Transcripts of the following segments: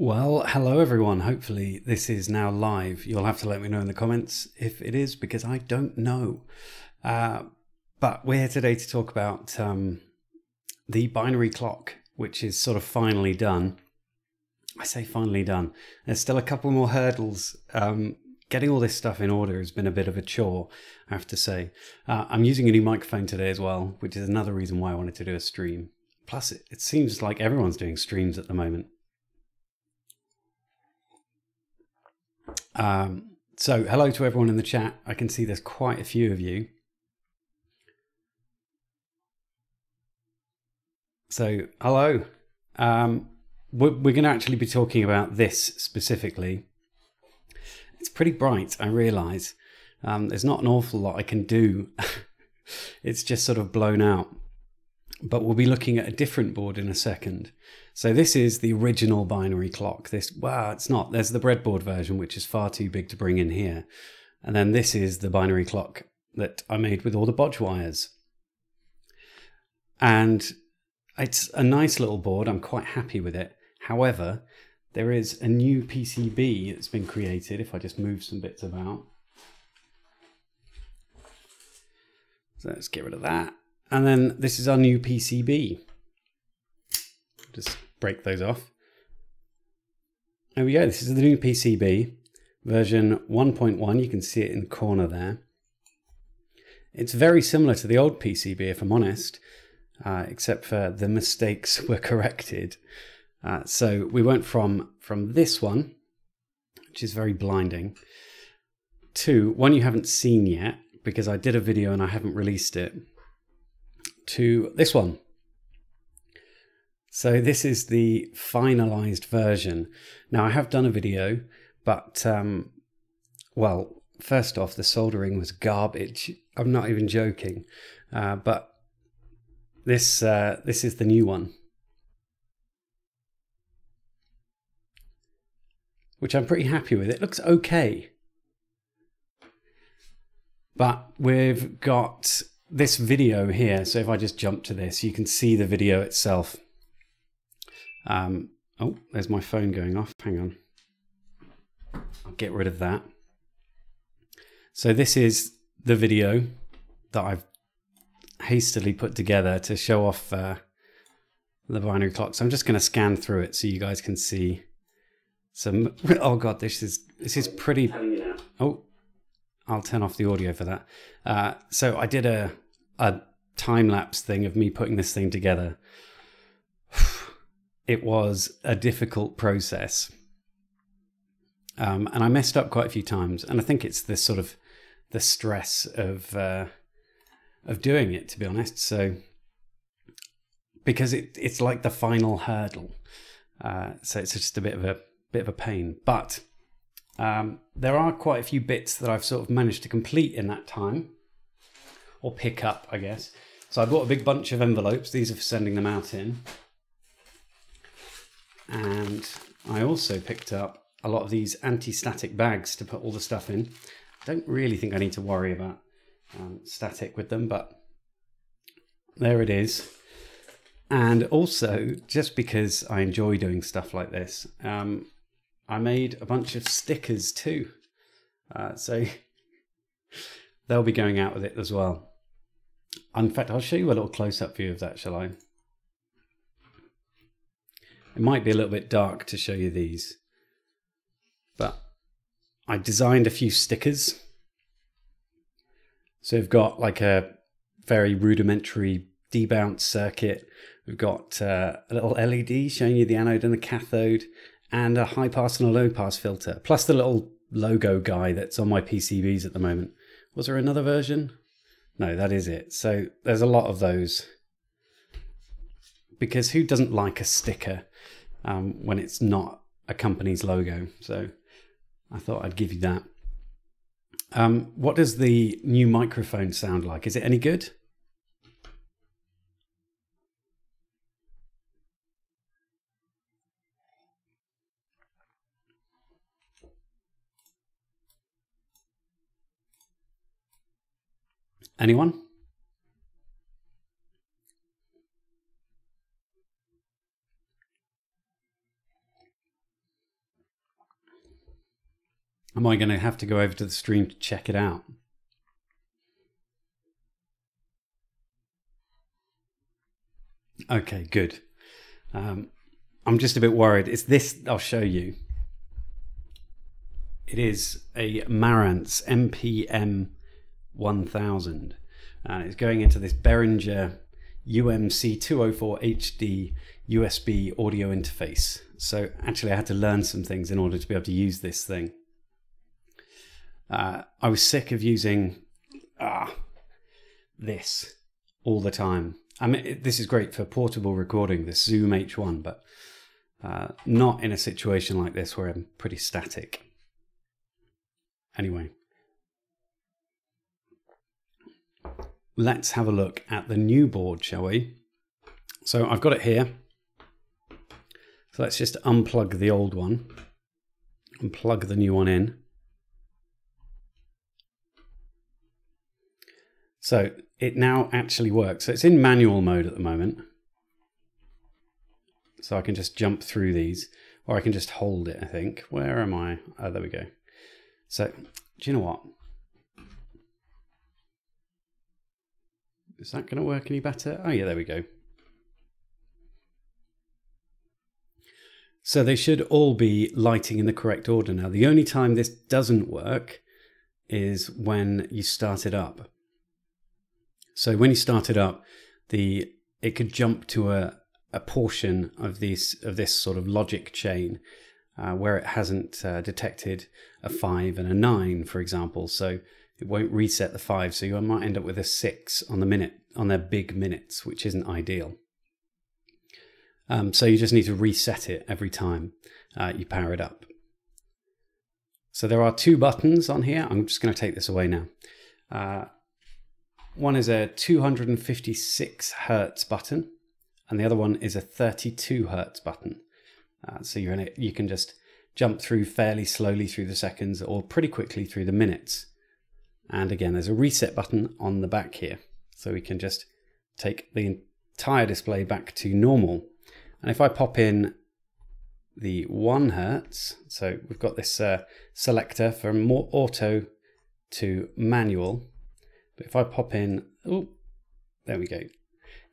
Well, hello everyone. Hopefully this is now live. You'll have to let me know in the comments if it is, because I don't know. But we're here today to talk about the binary clock, which is sort of finally done. I say finally done. There's still a couple more hurdles. Getting all this stuff in order has been a bit of a chore, I have to say. I'm using a new microphone today as well, which is another reason why I wanted to do a stream. Plus, it seems like everyone's doing streams at the moment. So hello to everyone in the chat. I can see there's quite a few of you. So hello. We're going to actually be talking about this specifically. It's pretty bright, I realise. There's not an awful lot I can do. It's just sort of blown out. But we'll be looking at a different board in a second. So this is the original binary clock. Well, it's not. There's the breadboard version, which is far too big to bring in here. And then this is the binary clock that I made with all the bodge wires. And it's a nice little board. I'm quite happy with it. However, there is a new PCB that's been created. If I just move some bits about. So let's get rid of that. And then this is our new PCB. Just break those off. There we go. This is the new PCB, version 1.1. You can see it in the corner there. It's very similar to the old PCB, if I'm honest, except for the mistakes were corrected. So we went from this one, which is very blinding, to one you haven't seen yet, because I did a video and I haven't released it, to this one. So this is the finalized version. Now I have done a video, but well, first off, the soldering was garbage. I'm not even joking. But this is the new one, which I'm pretty happy with. It looks okay, but we've got this video here. So if I just jump to this, you can see the video itself. Oh, there's my phone going off. Hang on. I'll get rid of that. So this is the video that I've hastily put together to show off the binary clock. So I'm just going to scan through it so you guys can see some. Oh God, this is pretty. Oh, I'll turn off the audio for that. So I did a time-lapse thing of me putting this thing together. It was a difficult process. And I messed up quite a few times. And I think it's this sort of the stress of doing it, to be honest. So, because it's like the final hurdle. So it's just a bit of a pain. But there are quite a few bits that I've sort of managed to complete in that time, or pick up, I guess. So I bought a big bunch of envelopes. These are for sending them out in. And I also picked up a lot of these anti-static bags to put all the stuff in. I don't really think I need to worry about static with them, but there it is. And also, just because I enjoy doing stuff like this, I made a bunch of stickers too. So they'll be going out with it as well. In fact, I'll show you a little close-up view of that, shall I? It might be a little bit dark to show you these, but I designed a few stickers. So we've got like a very rudimentary debounce circuit. We've got a little LED showing you the anode and the cathode, and a high pass and a low pass filter, plus the little logo guy that's on my PCBs at the moment. Was there another version? No, that is it. So there's a lot of those, because who doesn't like a sticker when it's not a company's logo? So I thought I'd give you that. What does the new microphone sound like? Is it any good? Anyone? Am I going to have to go over to the stream to check it out? Okay, good. I'm just a bit worried. It's this, I'll show you. It is a Marantz MPM 1000. And it's going into this Behringer UMC 204 HD USB audio interface. So actually I had to learn some things in order to be able to use this thing. I was sick of using this all the time. I mean, this is great for portable recording, this Zoom H1, but not in a situation like this where I'm pretty static. Anyway, let's have a look at the new board, shall we? So I've got it here. So let's just unplug the old one and plug the new one in. So it now actually works. So it's in manual mode at the moment. So I can just jump through these, or I can just hold it, I think. Where am I? Oh, there we go. So, do you know what? Is that going to work any better? Oh yeah, there we go. So they should all be lighting in the correct order now. The only time this doesn't work is when you start it up. So when you start it up, it could jump to a portion of this sort of logic chain where it hasn't detected a 5 and a 9, for example. So it won't reset the 5. So you might end up with a 6 on the minute, on their big minutes, which isn't ideal. So you just need to reset it every time you power it up. So there are 2 buttons on here. I'm just going to take this away now. One is a 256 Hertz button, and the other one is a 32 Hertz button. So you can just jump through fairly slowly through the seconds or pretty quickly through the minutes. And again, there's a reset button on the back here. So we can just take the entire display back to normal. And if I pop in the 1 Hertz, so we've got this selector from more auto to manual. But if I pop in, oh, there we go.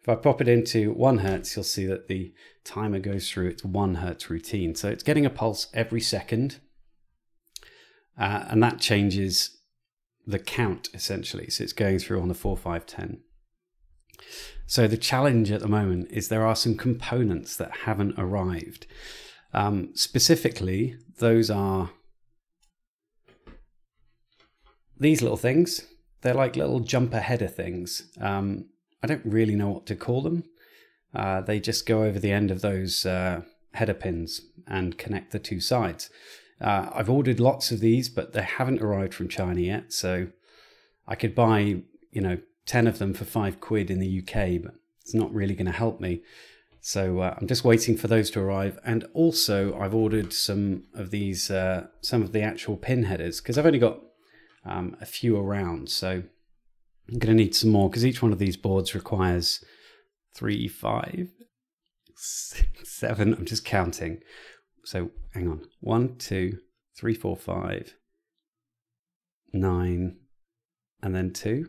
If I pop it into 1 Hertz, you'll see that the timer goes through its 1 Hertz routine. So it's getting a pulse every second. And that changes the count, essentially. So it's going through on the 4, 5, 10. So the challenge at the moment is there are some components that haven't arrived. Specifically, those are these little things. They're like little jumper header things. I don't really know what to call them. They just go over the end of those header pins and connect the 2 sides. I've ordered lots of these, but they haven't arrived from China yet. So I could buy, 10 of them for £5 in the UK, but it's not really going to help me. So I'm just waiting for those to arrive. And also I've ordered some of these, some of the actual pin headers, because I've only got a few around. So I'm going to need some more, because each one of these boards requires 3, 5, 6, 7. I'm just counting. So hang on. 1, 2, 3, 4, 5, 9, and then 2.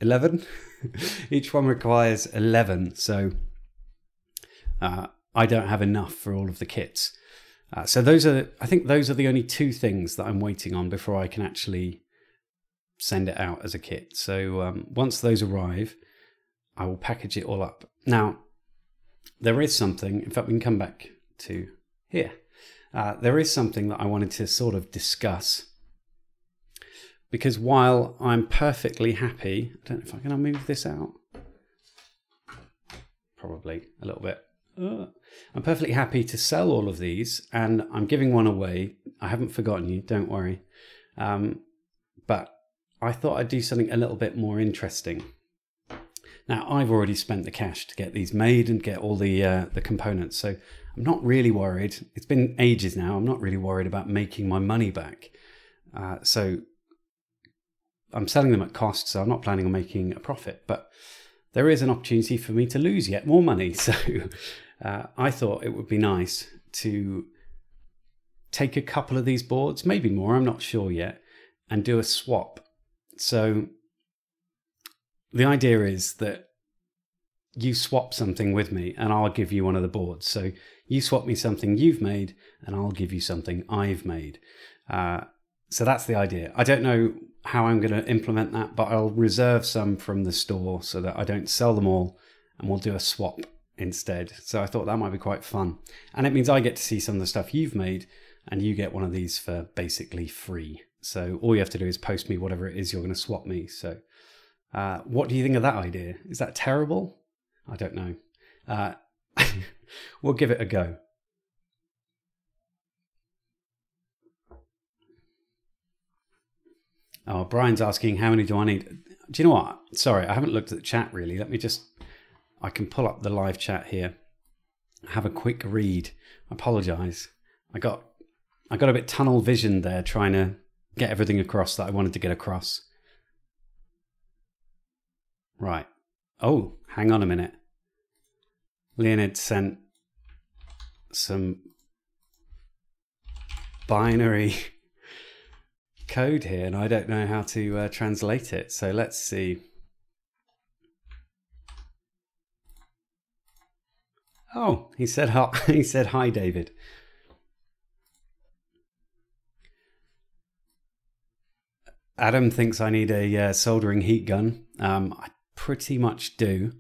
11. Each one requires 11. So I don't have enough for all of the kits. So I think those are the only 2 things that I'm waiting on before I can actually send it out as a kit. So once those arrive, I will package it all up. Now, there is something, in fact, we can come back to here. There is something that I wanted to sort of discuss, because while I'm perfectly happy, I don't know if I can move this out. Probably a little bit. I'm perfectly happy to sell all of these, and I'm giving one away. I haven't forgotten you, don't worry. But I thought I'd do something a little bit more interesting. Now, I've already spent the cash to get these made and get all the components, so I'm not really worried. It's been ages now. I'm not really worried about making my money back. So I'm selling them at cost, so I'm not planning on making a profit. But there is an opportunity for me to lose yet more money. So I thought it would be nice to take a couple of these boards, maybe more, I'm not sure yet, and do a swap. So the idea is that you swap something with me and I'll give you one of the boards. So you swap me something you've made and I'll give you something I've made. So that's the idea. I don't know how I'm going to implement that, but I'll reserve some from the store so that I don't sell them all, and we'll do a swap instead. So I thought that might be quite fun. And it means I get to see some of the stuff you've made and you get one of these for basically free. So all you have to do is post me whatever it is you're going to swap me. So what do you think of that idea? Is that terrible? I don't know. We'll give it a go. Oh, Brian's asking, how many do I need? Do you know what? Sorry, I haven't looked at the chat really. Let me just, I can pull up the live chat here. Have a quick read. I apologize. I got a bit tunnel vision there trying to get everything across that I wanted to get across. Right. Oh, hang on a minute. Leonid sent some binary code here and I don't know how to translate it. So let's see. Oh, he said hi. He said hi, David. Adam thinks I need a soldering heat gun. I pretty much do.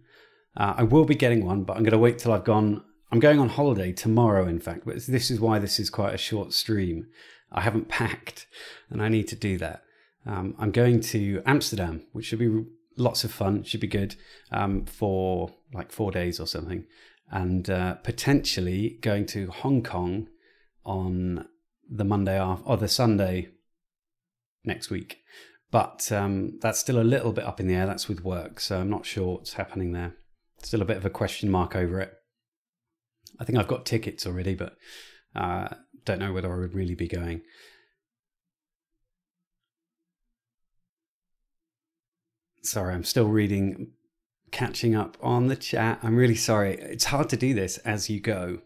I will be getting one, but I'm going to wait till I've gone. I'm going on holiday tomorrow, in fact, but this is why this is quite a short stream. I haven't packed and I need to do that. I'm going to Amsterdam, which should be lots of fun. Should be good for like 4 days or something. And potentially going to Hong Kong on the Monday or the Sunday next week. But that's still a little bit up in the air. That's with work, so I'm not sure what's happening there. Still a bit of a question mark over it. I think I've got tickets already, but don't know whether I would really be going. Sorry, I'm still reading, catching up on the chat. I'm really sorry. It's hard to do this as you go.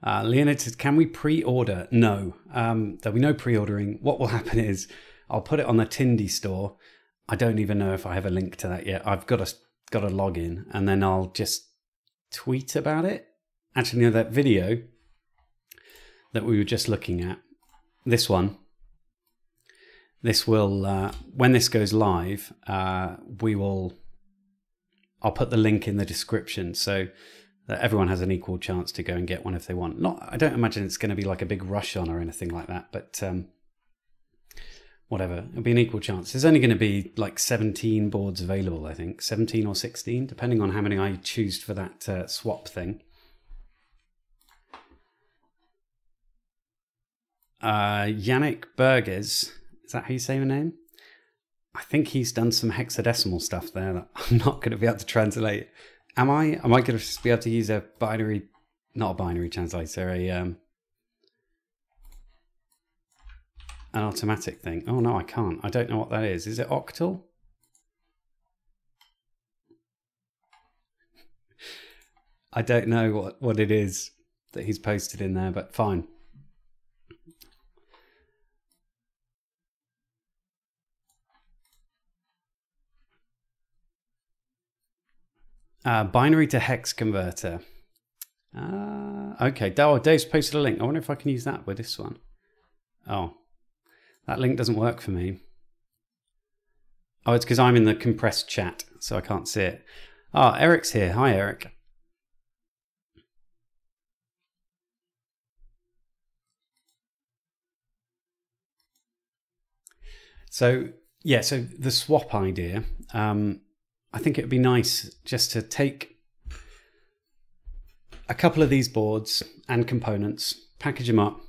Leonid says, can we pre-order? No, there'll be no pre-ordering. What will happen is I'll put it on the Tindy store. I don't even know if I have a link to that yet. I've got to log in and then I'll just tweet about it. Actually, no, that video that we were just looking at, this one, this will, when this goes live, I'll put the link in the description so that everyone has an equal chance to go and get one if they want. I don't imagine it's going to be like a big rush on or anything like that, but whatever, it'll be an equal chance. There's only going to be like 17 boards available, I think, 17 or 16, depending on how many I choose for that swap thing. Yannick Burgers, is that how you say your name? I think he's done some hexadecimal stuff there that I'm not going to be able to translate. Am I going to just be able to use a binary, not a binary translator, an automatic thing? Oh no, I can't. I don't know what that is. Is it octal? I don't know what it is that he's posted in there, but fine. Binary to hex converter. Okay, Dave's posted a link. I wonder if I can use that with this one. Oh, that link doesn't work for me. Oh, it's because I'm in the compressed chat, so I can't see it. Oh, Eric's here. Hi, Eric. So, yeah, so the swap idea, I think it would be nice just to take a couple of these boards and components, package them up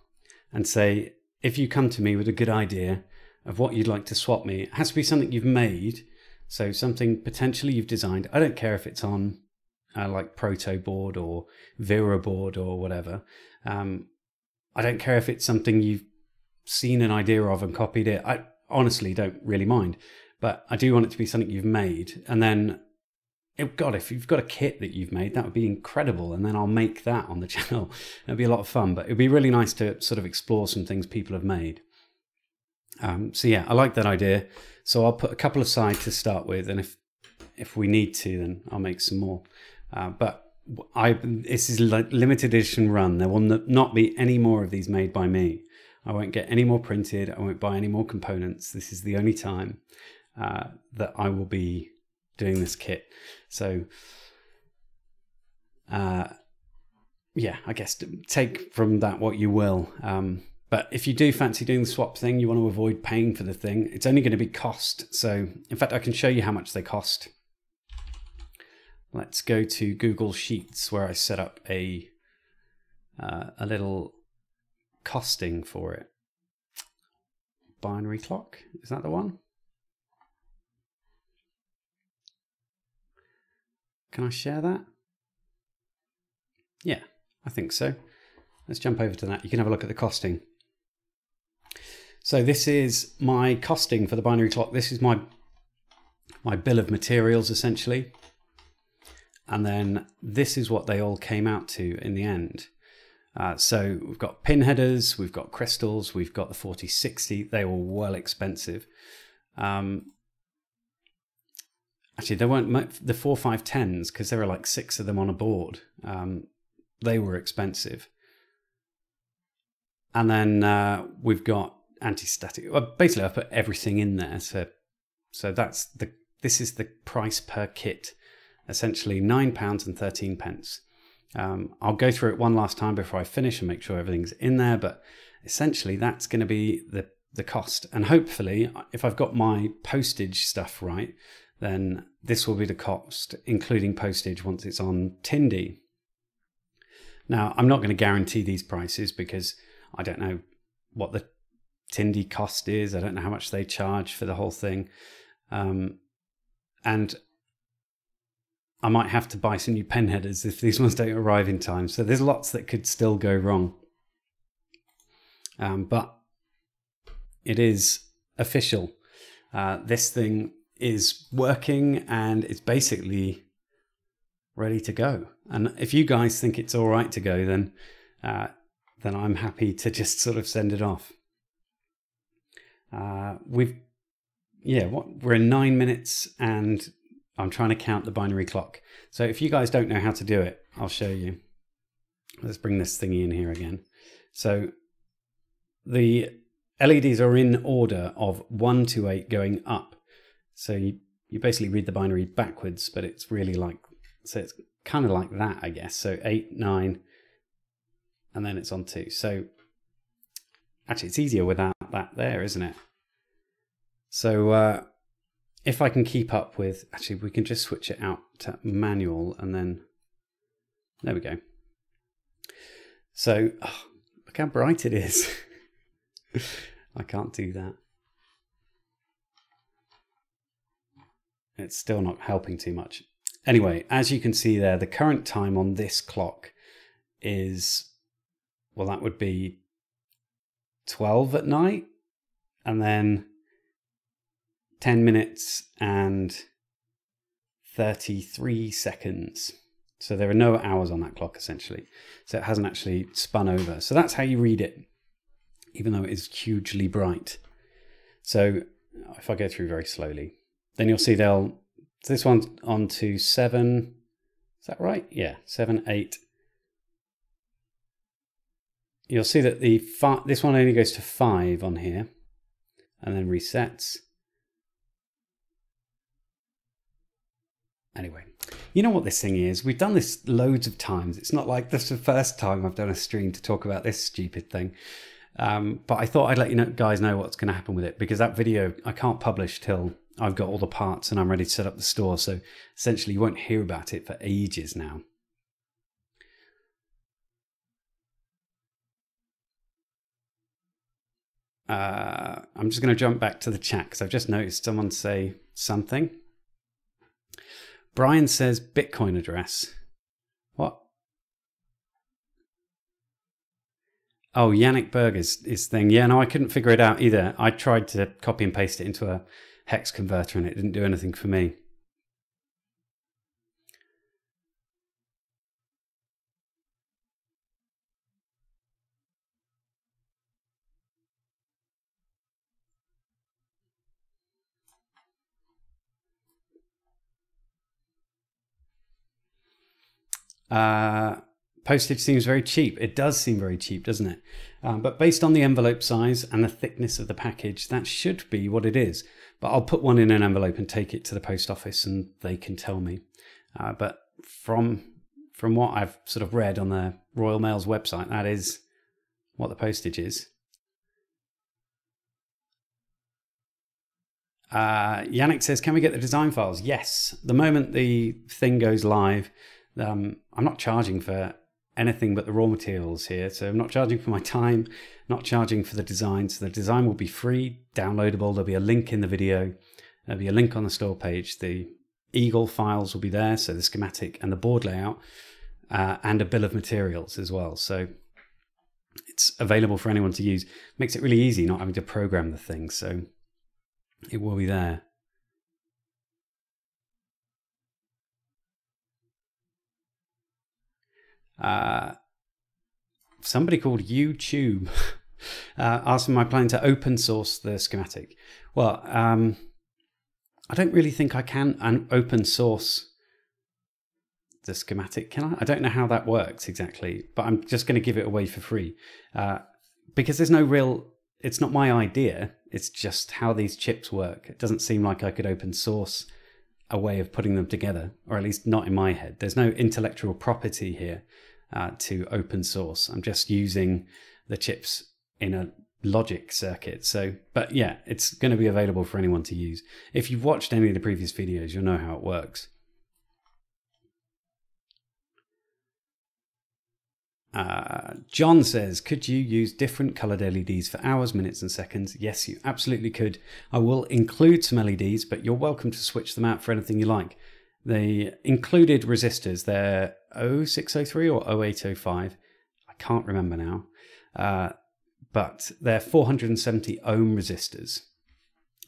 and say, if you come to me with a good idea of what you'd like to swap me, it has to be something you've made. So something potentially you've designed. I don't care if it's on like Proto board or Vera board or whatever. I don't care if it's something you've seen an idea of and copied it. I honestly don't really mind. But I do want it to be something you've made. And then God, if you've got a kit that you've made, that would be incredible. And then I'll make that on the channel. It'd be a lot of fun, but it'd be really nice to sort of explore some things people have made. So yeah, I like that idea. So I'll put a couple aside to start with, and if we need to, then I'll make some more. But this is a limited edition run. There will not be any more of these made by me. I won't get any more printed. I won't buy any more components. This is the only time that I will be doing this kit. So yeah, I guess take from that what you will. But if you do fancy doing the swap thing, you want to avoid paying for the thing. It's only going to be cost. So in fact, I can show you how much they cost. Let's go to Google Sheets, where I set up a little costing for it. Binary clock, is that the one? Can I share that? Yeah, I think so. Let's jump over to that. You can have a look at the costing. So this is my costing for the binary clock. This is my bill of materials, essentially. And then this is what they all came out to in the end. So we've got pin headers, we've got crystals, we've got the 4060. They were well expensive. Actually, there weren't the 4510s because there were like 6 of them on a board. They were expensive. And then we've got anti-static. Well, basically, I put everything in there. So this is the price per kit. Essentially £9.13. I'll go through it one last time before I finish and make sure everything's in there. But essentially, that's going to be the cost. And hopefully, if I've got my postage stuff right, then this will be the cost, including postage, once it's on Tindy. Now, I'm not going to guarantee these prices because I don't know what the Tindy cost is. I don't know how much they charge for the whole thing. And I might have to buy some new pen headers if these ones don't arrive in time. So there's lots that could still go wrong. But it is official. This thing is working and it's basically ready to go. And if you guys think it's all right to go, then I'm happy to just sort of send it off. We're in 9 minutes and I'm trying to count the binary clock. So if you guys don't know how to do it, I'll show you. Let's bring this thingy in here again. So the LEDs are in order of 1 to 8 going up. So you basically read the binary backwards, but it's really like, so it's kind of like that, I guess. So 8, 9, and then it's on 2. So actually it's easier without that there, isn't it? So if I can keep up with, actually we can just switch it out to manual and then, there we go. So look how bright it is. I can't do that. It's still not helping too much. Anyway, as you can see there, the current time on this clock is, well, that would be 12 at night, and then 10 minutes and 33 seconds. So there are no hours on that clock, essentially. So it hasn't actually spun over. So that's how you read it, even though it is hugely bright. So if I go through very slowly, then you'll see this one's on to 7. Is that right? Yeah, 7, 8. You'll see that this one only goes to 5 on here and then resets. Anyway, you know what this thing is? We've done this loads of times. It's not like this is the first time I've done a stream to talk about this stupid thing. But I thought I'd let you guys know what's going to happen with it, because that video I can't publish till I've got all the parts and I'm ready to set up the store. So essentially you won't hear about it for ages now. I'm just going to jump back to the chat because I've just noticed someone say something. Brian says Bitcoin address. What? Oh, Yannick Berger's thing. Yeah, no, I couldn't figure it out either. I tried to copy and paste it into a hex converter and it didn't do anything for me. Postage seems very cheap. It does seem very cheap, doesn't it? But based on the envelope size and the thickness of the package, that should be what it is. But I'll put one in an envelope and take it to the post office and they can tell me. But from what I've sort of read on the Royal Mail's website, that is what the postage is. Yannick says, can we get the design files? Yes. The moment the thing goes live, I'm not charging for anything but the raw materials here. So I'm not charging for my time, not charging for the design. So the design will be free, downloadable. There'll be a link in the video. There'll be a link on the store page. The Eagle files will be there. So the schematic and the board layout, and a bill of materials as well. So it's available for anyone to use. Makes it really easy not having to program the thing. So it will be there. Somebody called YouTube asked, am I planning to open source the schematic? Well, I don't really think I can open source the schematic, can I? I don't know how that works exactly, but I'm just going to give it away for free because there's no real, it's not my idea, it's just how these chips work. It doesn't seem like I could open source a way of putting them together, or at least not in my head. There's no intellectual property here to open source. I'm just using the chips in a logic circuit. So, but yeah, it's going to be available for anyone to use. If you've watched any of the previous videos, you'll know how it works. John says, could you use different colored LEDs for hours, minutes and seconds? Yes, you absolutely could. I will include some LEDs, but you're welcome to switch them out for anything you like. The included resistors, they're 0603 or 0805. I can't remember now. But they're 470 ohm resistors.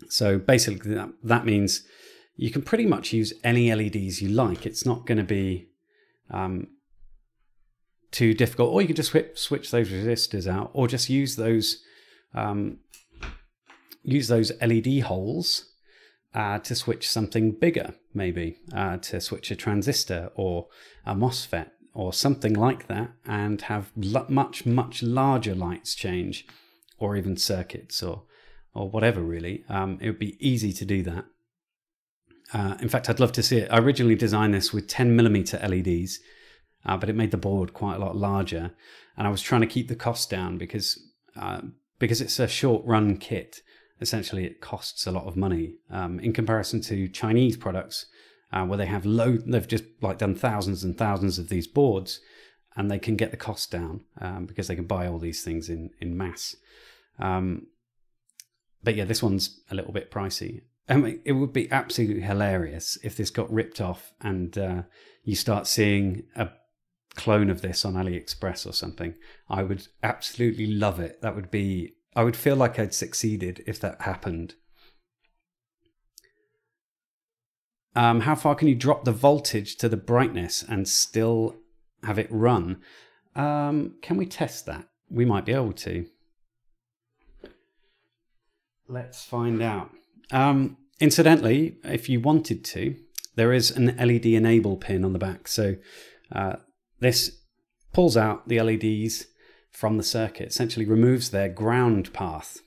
So basically that means you can pretty much use any LEDs you like. It's not going to be too difficult, or you can just switch those resistors out, or just use those LED holes to switch something bigger, maybe to switch a transistor or a MOSFET or something like that, and have much larger lights change, or even circuits or whatever really. It would be easy to do that. In fact, I'd love to see it. I originally designed this with 10mm LEDs, but it made the board quite a lot larger, and I was trying to keep the cost down because it's a short run kit. Essentially, it costs a lot of money in comparison to Chinese products, where they've just like done thousands and thousands of these boards, and they can get the cost down because they can buy all these things in mass. But yeah, this one's a little bit pricey. It would be absolutely hilarious if this got ripped off and you start seeing a clone of this on AliExpress or something. I would absolutely love it. I would feel like I'd succeeded if that happened. How far can you drop the voltage to the brightness and still have it run? Can we test that? We might be able to. Let's find out. Incidentally, if you wanted to, there is an LED enable pin on the back. So this pulls out the LEDs from the circuit, essentially removes their ground path.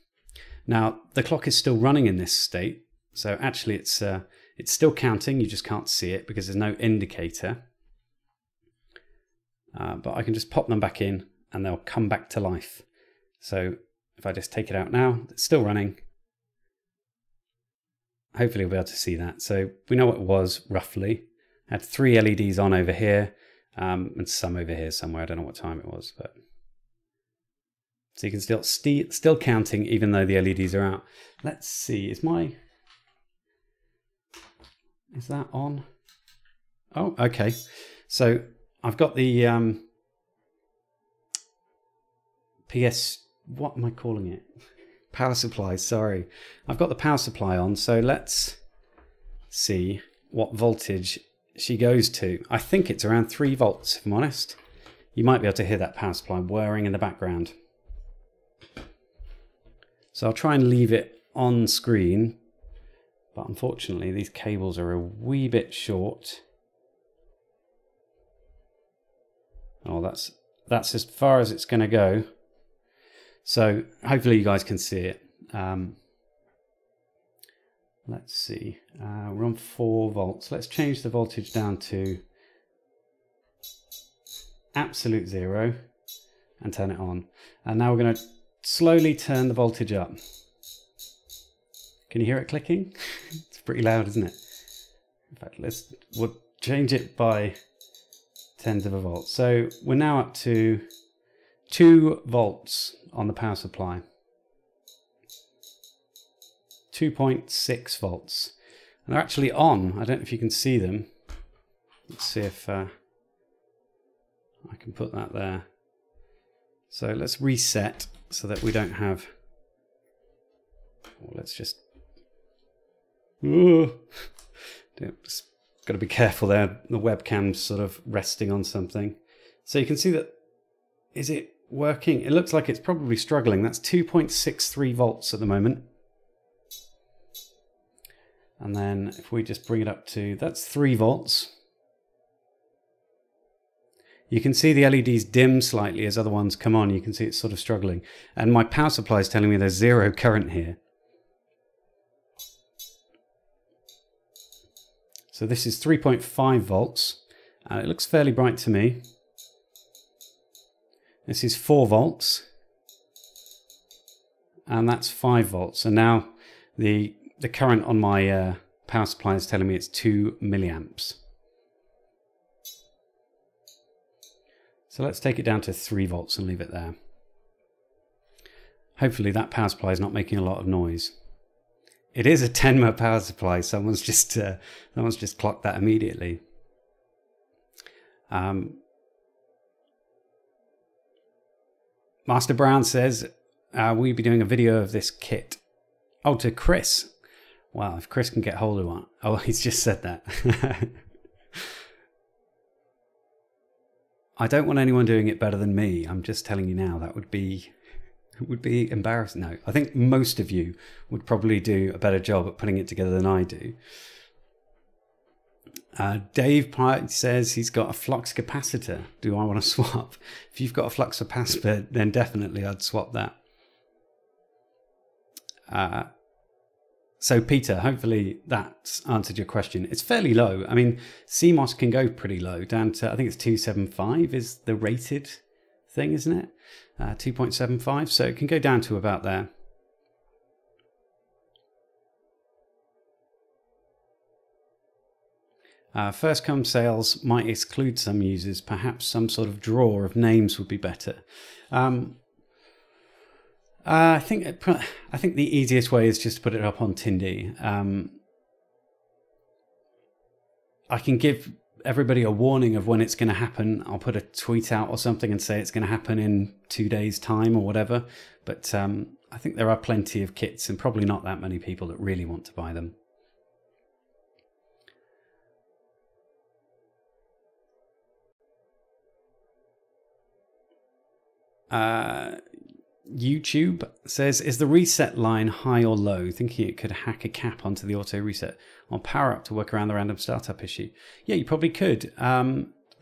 Now, the clock is still running in this state. So actually it's still counting. You just can't see it because there's no indicator. But I can just pop them back in and they'll come back to life. So if I just take it out now, it's still running. Hopefully we'll be able to see that. So we know what it was roughly. I had 3 LEDs on over here and some over here somewhere. I don't know what time it was, but so you can still counting even though the LEDs are out. Let's see. Is that on? Oh, okay. So I've got the what am I calling it? Power supply, sorry. I've got the power supply on, so let's see what voltage she goes to. I think it's around 3 volts, if I'm honest. You might be able to hear that power supply whirring in the background. So I'll try and leave it on screen, but unfortunately these cables are a wee bit short. Oh, that's as far as it's going to go. So hopefully you guys can see it. Let's see. We're on 4 volts. Let's change the voltage down to absolute 0 and turn it on. And now we're going to slowly turn the voltage up. Can you hear it clicking? It's pretty loud, isn't it? In fact, we'll change it by tenths of a volt. So we're now up to 2 volts on the power supply. 2.6 volts. And they're actually on. I don't know if you can see them. Let's see if I can put that there. So let's reset so that we don't have... Well, let's just... Ooh. Just got to be careful there. The webcam's sort of resting on something. So you can see that... Is it working? It looks like it's probably struggling. That's 2.63 volts at the moment. And then if we just bring it up to... That's 3 volts. You can see the LEDs dim slightly as other ones come on. You can see it's sort of struggling. And my power supply is telling me there's 0 current here. So this is 3.5 volts. It looks fairly bright to me. This is 4 volts. And that's 5 volts. And now the current on my power supply is telling me it's 2 milliamps. So let's take it down to 3 volts and leave it there. Hopefully that power supply is not making a lot of noise. It is a Tenma power supply. Someone's just clocked that immediately. Master Brown says, we'll be doing a video of this kit. Oh, to Chris. Wow, if Chris can get hold of one. Oh, he's just said that. I don't want anyone doing it better than me. I'm just telling you now, that would be embarrassing. No, I think most of you would probably do a better job at putting it together than I do. Dave Pite says he's got a flux capacitor. Do I want to swap? If you've got a flux capacitor, then definitely I'd swap that. So Peter, hopefully that's answered your question. It's fairly low. I mean, CMOS can go pretty low, down to, I think it's 275 is the rated thing, isn't it? 2.75, so it can go down to about there. First come sales might exclude some users. Perhaps some sort of drawer of names would be better. I think the easiest way is just to put it up on Tindy. I can give everybody a warning of when it's going to happen. I'll put a tweet out or something and say it's going to happen in 2 days' time or whatever. But I think there are plenty of kits and probably not that many people that really want to buy them. YouTube says, is the reset line high or low? Thinking it could hack a cap onto the auto reset or power up to work around the random startup issue. Yeah, you probably could.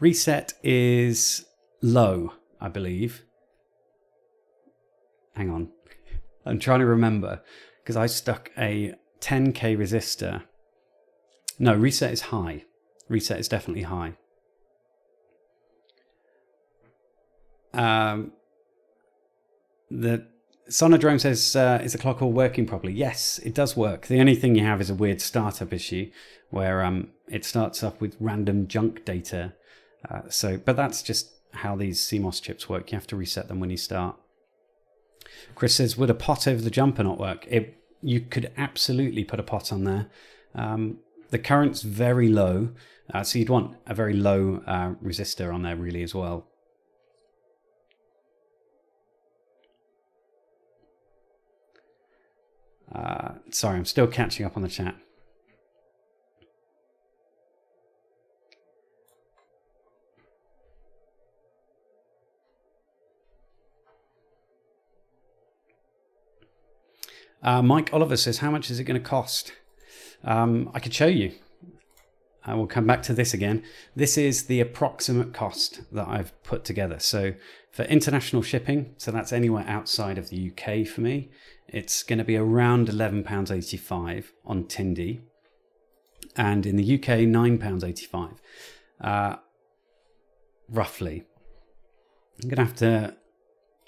Reset is low, I believe. Hang on. I'm trying to remember because I stuck a 10k resistor. No, reset is high. Reset is definitely high. The Sonodrome says, is the clock all working properly? Yes, it does work. The only thing you have is a weird startup issue where it starts up with random junk data. But that's just how these CMOS chips work. You have to reset them when you start. Chris says, would a pot over the jumper not work? You could absolutely put a pot on there. The current's very low, so you'd want a very low resistor on there really as well. Sorry, I'm still catching up on the chat. Mike Oliver says, how much is it going to cost? I could show you. I will come back to this again. This is the approximate cost that I've put together. So for international shipping, so that's anywhere outside of the UK for me, it's going to be around £11.85 on Tindy. And in the UK, £9.85, roughly. I'm going to have to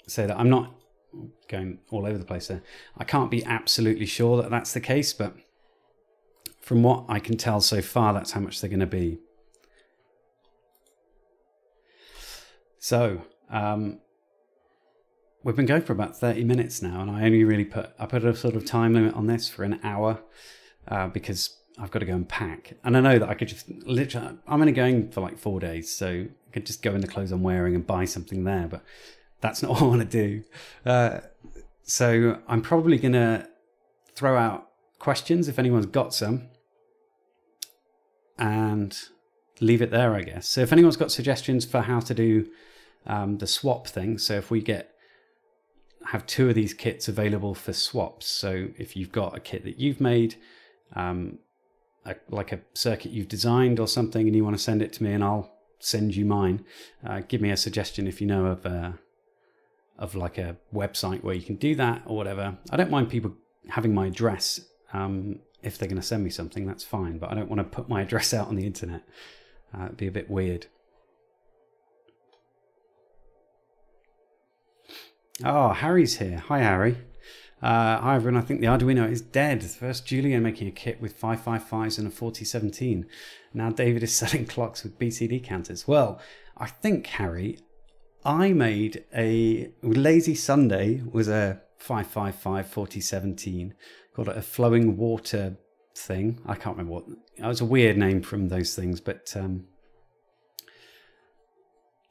say that I'm not going all over the place there. I can't be absolutely sure that that's the case, but from what I can tell so far, that's how much they're going to be. So we've been going for about 30 minutes now, and I only really put a sort of time limit on this for an hour because I've got to go and pack. And I know that I could just literally, I'm only going for like 4 days, so I could just go in the clothes I'm wearing and buy something there, but that's not what I want to do. So I'm probably going to throw out questions if anyone's got some, and leave it there, I guess. So if anyone's got suggestions for how to do the swap thing, so if we have 2 of these kits available for swaps, so if you've got a kit that you've made, like a circuit you've designed or something, and you want to send it to me and I'll send you mine, give me a suggestion if you know of like a website where you can do that or whatever. I don't mind people having my address. If they're going to send me something, that's fine, but I don't want to put my address out on the internet. It'd be a bit weird. Oh, Harry's here. Hi, Harry. Hi, everyone. I think the Arduino is dead. First Julian making a kit with 555s and a 4017. Now David is selling clocks with BCD counters. Well, I think, Harry, I made a Lazy Sunday was a 555 4017. Called it a flowing water thing. I can't remember what. It was a weird name from those things, but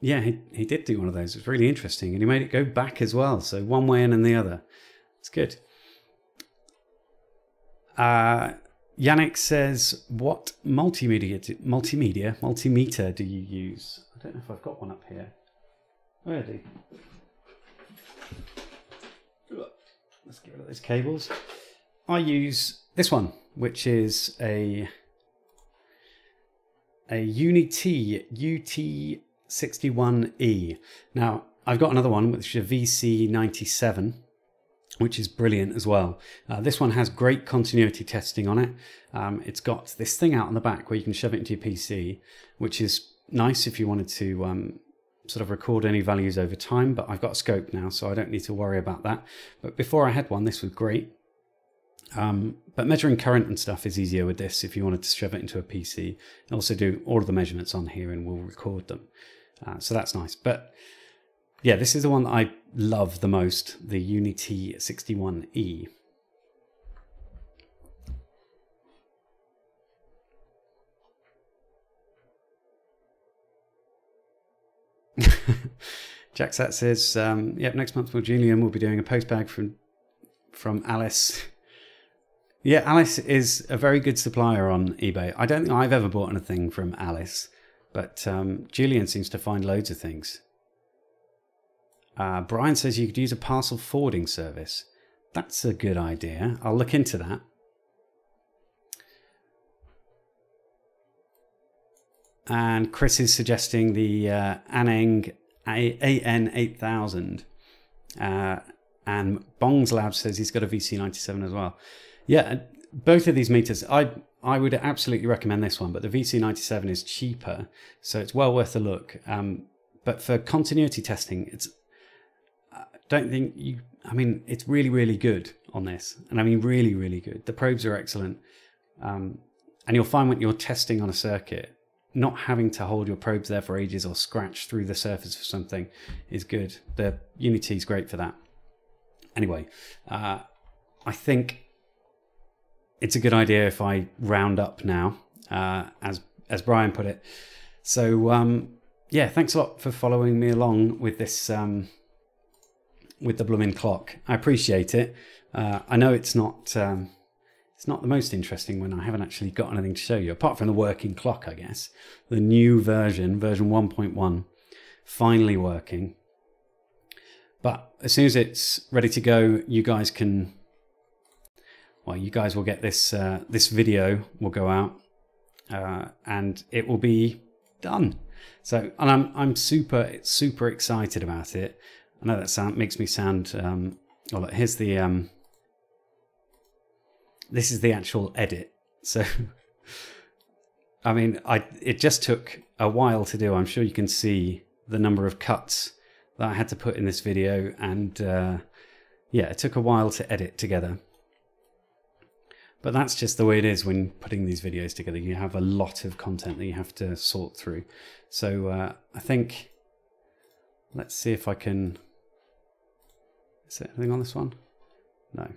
yeah, he did do one of those. It was really interesting, and he made it go back as well. So one way and then the other. It's good. Yannick says, "What multimeter do you use?" I don't know if I've got one up here. Where is he? Let's get rid of those cables. I use this one, which is a Unity UT61E. Now, I've got another one, which is a VC97, which is brilliant as well. This one has great continuity testing on it. It's got this thing out on the back where you can shove it into your PC, which is nice if you wanted to sort of record any values over time, but I've got a scope now, so I don't need to worry about that. But before I had one, this was great. But measuring current and stuff is easier with this if you wanted to shove it into a PC. And also do all of the measurements on here and we'll record them. So that's nice. But yeah, this is the one that I love the most, the Unity 61E. Jacksat says, yep, next month Julian will be doing a post bag from Alice. Yeah, Alice is a very good supplier on eBay. I don't think I've ever bought anything from Alice, but Julian seems to find loads of things. Brian says you could use a parcel forwarding service. That's a good idea. I'll look into that. And Chris is suggesting the Aneng AN8000. And Bongs Labs says he's got a VC97 as well. Yeah, both of these meters, I would absolutely recommend this one, but the VC97 is cheaper, so it's well worth a look. But for continuity testing, it's really, really good on this. And I mean, really, really good. The probes are excellent. And you'll find when you're testing on a circuit, not having to hold your probes there for ages or scratch through the surface of something is good. The Unity is great for that. Anyway, I think it's a good idea if I round up now, as Brian put it. So yeah, thanks a lot for following me along with this, with the blooming clock. I appreciate it. I know it's not the most interesting one. I haven't actually got anything to show you apart from the working clock, I guess. The new version 1.1, finally working. But as soon as it's ready to go, you guys will get this. This video will go out, and it will be done. So, and I'm super excited about it. I know that makes me sound. Oh, look, here's the. This is the actual edit. So, I mean, it just took a while to do. I'm sure you can see the number of cuts that I had to put in this video, and yeah, it took a while to edit together. But that's just the way it is when putting these videos together. You have a lot of content that you have to sort through. So I think, let's see if I can, is there anything on this one? No.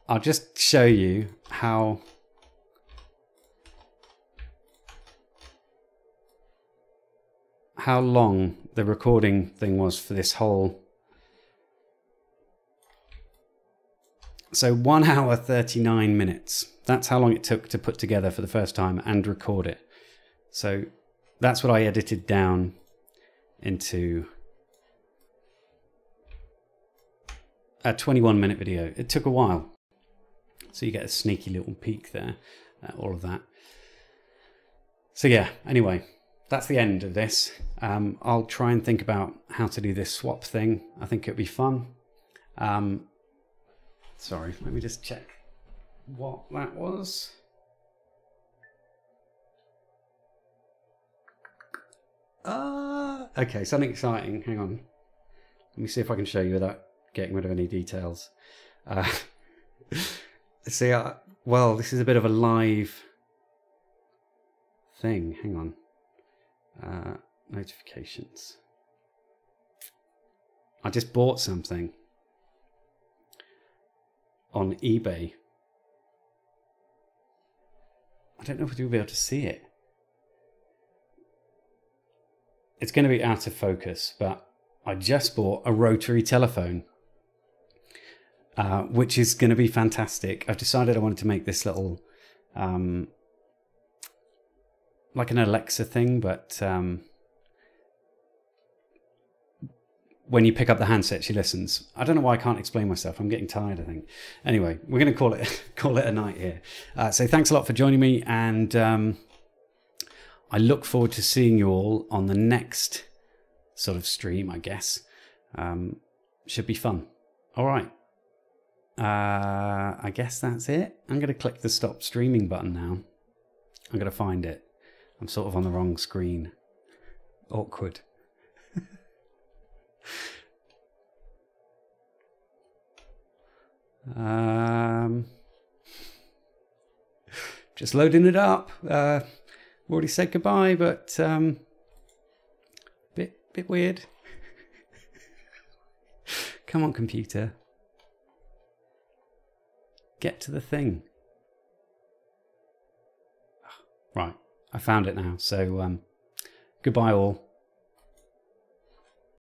I'll just show you how long the recording thing was for this whole. So 1 hour 39 minutes. That's how long it took to put together for the first time and record it. So that's what I edited down into a 21-minute video. It took a while. So you get a sneaky little peek there, all of that. So yeah, anyway, that's the end of this. I'll try and think about how to do this swap thing. I think it'll be fun. Sorry, let me just check what that was. Okay, something exciting. Hang on. Let me see if I can show you without getting rid of any details. See, well, this is a bit of a live thing. Hang on. Notifications. I just bought something on eBay. I don't know if you'll be able to see it. It's going to be out of focus, but I just bought a rotary telephone, which is going to be fantastic. I've decided I wanted to make this little, like an Alexa thing, but when you pick up the handset, she listens. I don't know why I can't explain myself. I'm getting tired, I think. Anyway, we're going to call it a night here. So thanks a lot for joining me, and I look forward to seeing you all on the next sort of stream, I guess. Should be fun. All right. I guess that's it. I'm going to click the stop streaming button now. I'm going to find it. I'm sort of on the wrong screen. Awkward. Just loading it up. Already said goodbye, but bit weird. Come on, computer. Get to the thing. Right, I found it now. So goodbye all.